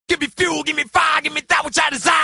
Give me fuel, give me fire, give me that which I desire.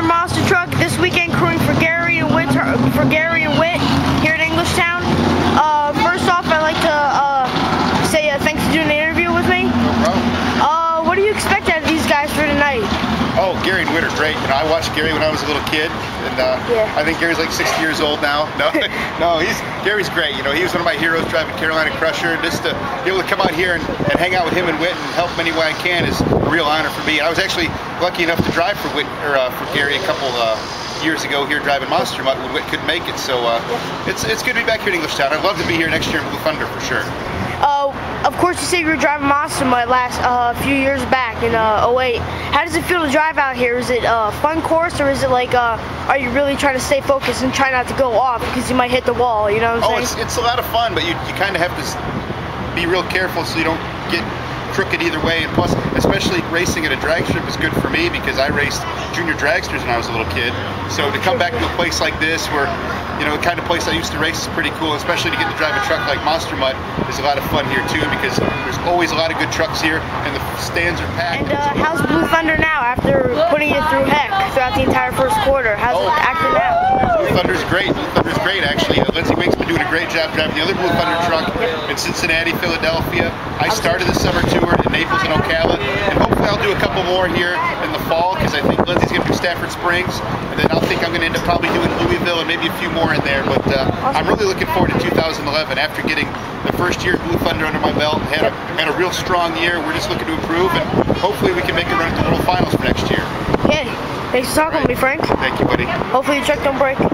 Monster Truck this weekend, crewing for Gary and Witt here at Englishtown. First off, I'd like to say thanks for doing the interview with me. No problem. What do you expect out of these guys for tonight? Oh, Gary and Witt are great. You know, I watched Gary when I was a little kid, and yeah. I think Gary's like 60 years old now. No, Gary's great. You know, he was one of my heroes driving Carolina Crusher. Just to be able to come out here and hang out with him and Witt and help him any way I can is a real honor for me. And I was actually lucky enough to drive for Gary a couple years ago here driving Monster when Witt couldn't make it. So it's good to be back here in Englishtown. I'd love to be here next year in Blue Thunder for sure. Of course, you say you were driving Monster last few years back in 08. How does it feel to drive out here? Is it a fun course, or is it like, are you really trying to stay focused and try not to go off because you might hit the wall? You know what I'm saying? It's a lot of fun, but you kind of have to be real careful so you don't get crooked either way. And plus, especially racing at a drag strip is good for me because I raced junior dragsters when I was a little kid. So to come back to a place like this where, you know, the kind of place I used to race is pretty cool, especially to get to drive a truck like Monster Mutt is a lot of fun here too, because there's always a lot of good trucks here and the stands are packed. And how's Blue Thunder now after putting it through heck throughout the entire first quarter? How's it acting now? Blue Thunder's great. Blue Thunder's great, actually. Lindsay Wink's been doing a great job driving the other Blue Thunder truck in Cincinnati, Philadelphia. I started the summer tour in Naples and Ocala, and hopefully I'll do a couple more here in the fall because I think Lindsay's going to do Stafford Springs, and then I think I'm going to end up probably doing Louisville and maybe a few more in there. But I'm really looking forward to 2011 after getting the first year of Blue Thunder under my belt. Had a real strong year. We're just looking to improve, and hopefully we can make a run at the World Finals for next year. Yeah. Thanks for talking with me, Frank. Thank you, buddy. Hopefully your truck don't break. Of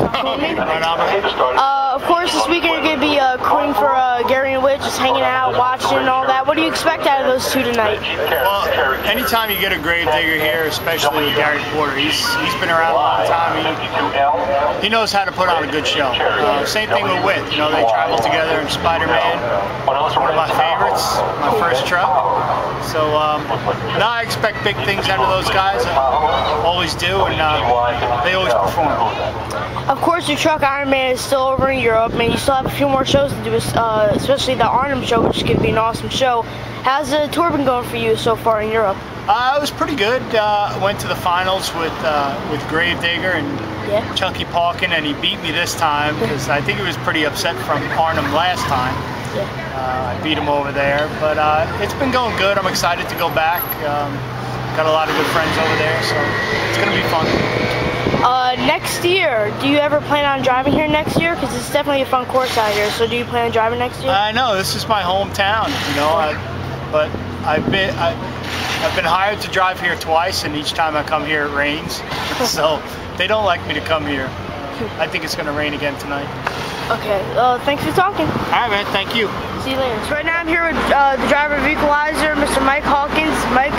course, this weekend you're going to be crewing for Gary and Witt, just hanging out, watching, and all that. What do you expect out of those two tonight? Well, anytime you get a grave digger here, especially with Gary Porter, he's been around a long time. He knows how to put on a good show. Same thing with Witt. You know, they traveled together in Spider-Man. One of my favorites, my first truck. So now I expect big things out of those guys. I always do, and they always perform. Of course, your truck Iron Man is still over in Europe, and you still have a few more shows to do, especially the Arnhem show, which is going to be an awesome show. How's the tour been going for you so far in Europe? It was pretty good. Went to the finals with Gravedigger and Chunky Palkin, and he beat me this time because I think he was pretty upset from Arnhem last time. I beat him over there, but it's been going good. I'm excited to go back. Got a lot of good friends over there, so it's going to be fun. Next year, do you ever plan on driving here next year? Because it's definitely a fun course out here. So do you plan on driving next year? I know, this is my hometown, you know, but I've been hired to drive here twice, and each time I come here it rains. So they don't like me to come here. I think it's going to rain again tonight. Okay, thanks for talking. All right, man, thank you. See you later. So right now I'm here with the driver of Equalizer, Mr. Mike Hawkins. Mike,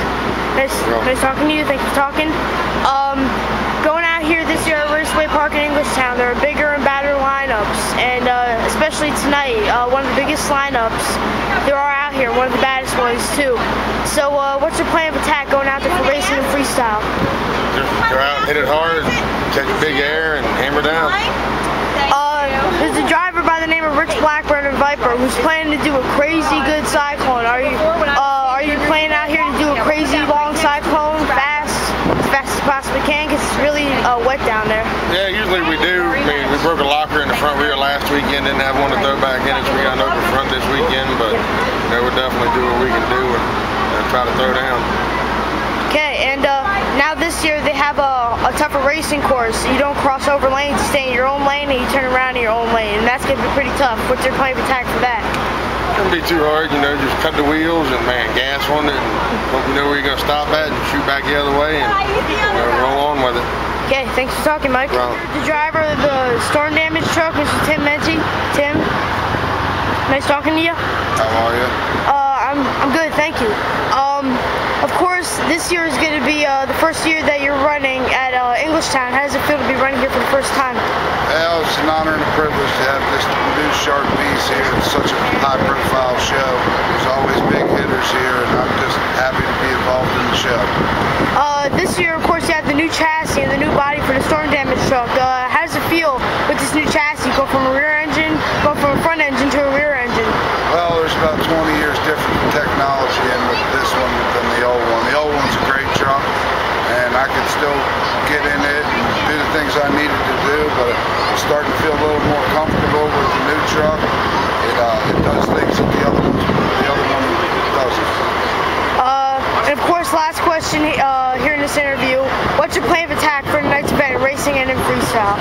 nice talking to you. Thanks for talking. Going out here this year at Raceway Park in Englishtown, there are bigger and badder lineups, and especially tonight, one of the biggest lineups there are out here, one of the baddest ones too. So what's your plan of attack going out there for racing and freestyle? Just go out, hit it hard, take a big air, and hammer down. There's a driver by the name of Rich Blackburn and Viper who's planning to do a crazy good cyclone. Are you planning out here to do a crazy long cyclone, as fast as you possibly can, because it's really wet down there? Yeah, usually we do. I mean, we broke a locker in the front rear last weekend, didn't have one to throw back in it, so we got an open front this weekend, but we'll definitely do what we can do and try to throw down. Okay, and now this year they have a tougher racing course. You don't cross over lanes, you stay in your own lane, and you turn around in your own lane, and that's going to be pretty tough. What's your plan of attack for that? It's going to be too hard, just cut the wheels and, gas on it, and hope you know where you're going to stop at and shoot back the other way and roll on with it. Okay, thanks for talking, Mike. The driver of the storm damage truck, Mr. Tim Mente. Tim, nice talking to you. How are you? I'm good, thank you. Of course, this year is going to be the first year that you're running at Englishtown. How does it feel to be running here for the first time? Well, it's an honor and a privilege to have this new sharp piece here. It's such a high-profile show. There's always big hitters here, and I'm just happy to be involved in the show. This year, of course, you have the new chassis and the new body for the storm damage truck. How does it feel with this new chassis? Go from a rear engine, go from a front engine to a rear engine? Well, there's about 20 years different technology in with this one than the old one. The old one's a great truck, and I could still get in it and do the things I needed to do, but I'm starting to feel a little more comfortable with the new truck. It does things that the other one doesn't. And of course, last question here in this interview, what's your plan of attack for tonight's event, racing and in freestyle?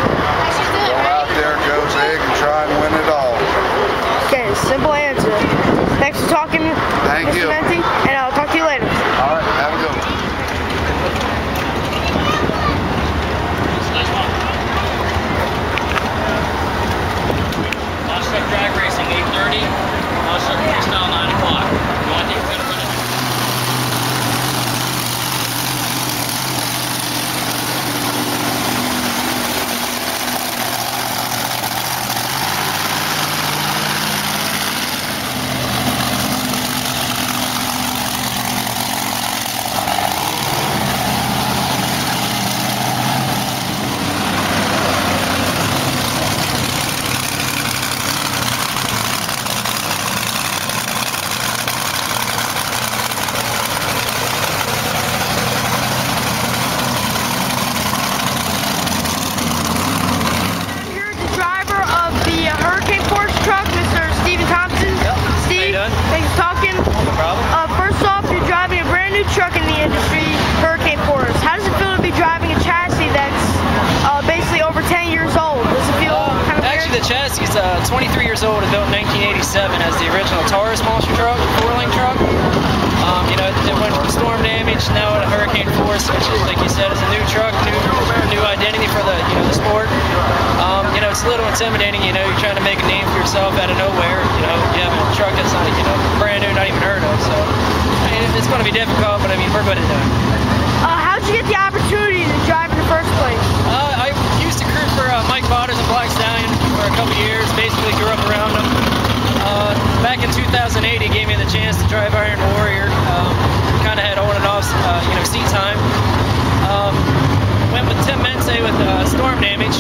Go out there, go big, and try and win it all. Okay, simple answer. Thanks for talking, Mr. Mente, and I'll talk to you later. All right, have a good one. Monster Truck Drag Racing 8:30, Monster Truck Freestyle 9 o'clock. You want to take a minute? Truck in the industry, Hurricane Forest. How does it feel to be driving a chassis that's basically over 10 years old? Does it feel kind of Actually, the chassis is 23 years old and built in 1987 as the original Taurus monster truck, 4-lane truck. It went from storm damage now to Hurricane Force, which is, like you said, is a new truck, new identity for the the sport. It's a little intimidating. You're trying to make a name for yourself out of nowhere. You have a truck that's not brand new, not even heard of. So it's going to be difficult, but we're good at it. How'd you get the opportunity to drive in the first place? I used to crew for Mike Hawkins and Black Stallion for a couple years. Basically grew up around them. Back in 2008, he gave me the chance to drive Iron Warrior. Kind of had on and off, seat time. Went with Tim Mente with storm damage.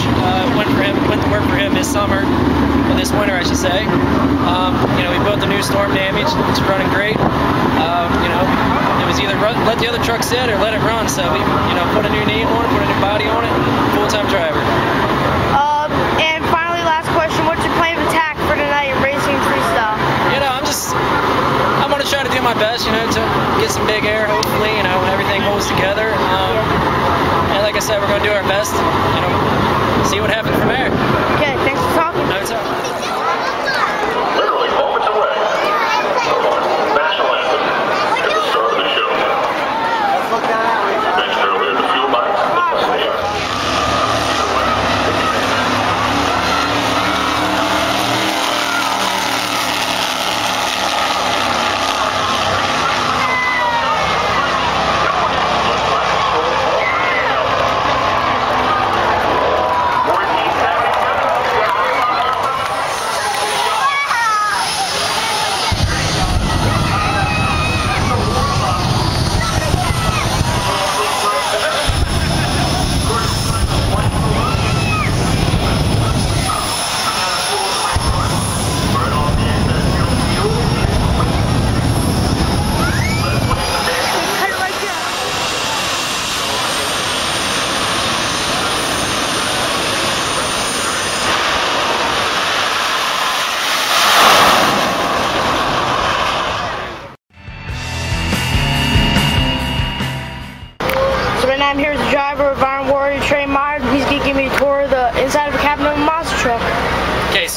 Went to work for him this summer, or this winter, I should say. We built the new storm damage. It's running great. It was either let the other truck sit or let it run. So we, put a new name on it, put a new body on it. Full-time driver. And finally, last question: what's your plan of attack for tonight in racing freestyle? I'm going to try to do my best, to get some big air, hopefully, everything holds together. And like I said, we're going to do our best, see what happens from there. Okay, thanks for talking. No, it's all right. Literally moments away. National anthem at the start of the show. Mentioned earlier, the fuel line is safe. More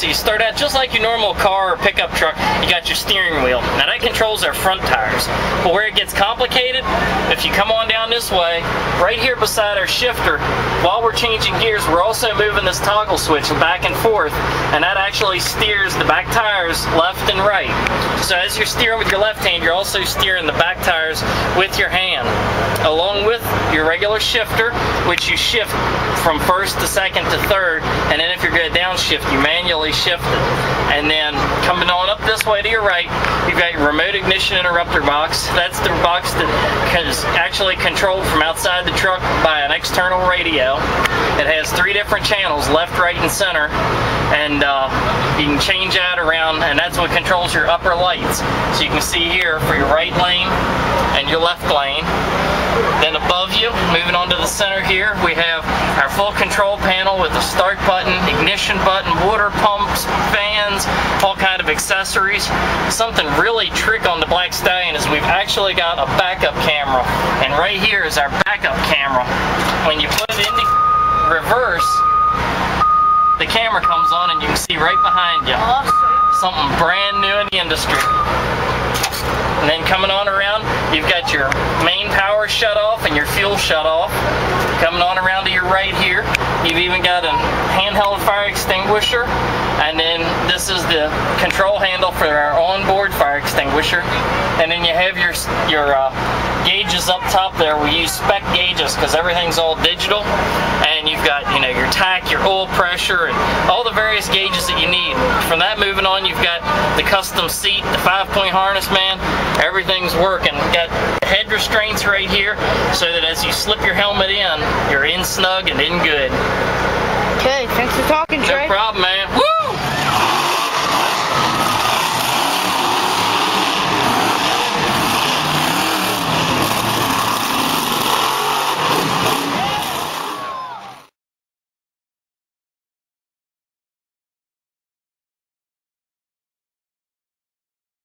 So you start out just like your normal car or pickup truck. You got your steering wheel. Now that controls our front tires. But where it gets complicated, if you come on down this way, right here beside our shifter, while we're changing gears, we're also moving this toggle switch back and forth, and that actually steers the back tires left and right. So as you're steering with your left hand, you're also steering the back tires with your hand, along with your regular shifter, which you shift from first to second to third, and then if you're going to downshift, you manually shift it. And then coming on up this way to your right, you've got your remote ignition interrupter box. That's the box that is actually controlled from outside the truck by an external radio. It has 3 different channels, left, right, and center, and you can change that around, and that's what controls your upper lights. So you can see here for your right lane and your left lane. Then above you, moving on to the center here, we have our full control panel with the start button, ignition button, water pumps, fans, all kind of accessories. Something really trick on the Black Stallion is we've actually got a backup camera, and right here is our backup camera. When you put it into reverse, the camera comes on and you can see right behind you. Something brand new in the industry. And then coming on around, you've got your main power shut off and your fuel shut off. Coming on around to your right here, you've even got a handheld fire extinguisher. And then this is the control handle for our onboard fire extinguisher. And then you have your gauges up top there. We use spec gauges because everything's all digital. And you've got, you know, your tack, your oil pressure, and all the various gauges that you need. From that moving on, you've got the custom seat, the 5-point harness, man. Everything's working. We've got head restraints right here so that as you slip your helmet in, you're in snug and in good. Okay, thanks for talking, Trey. No problem, man.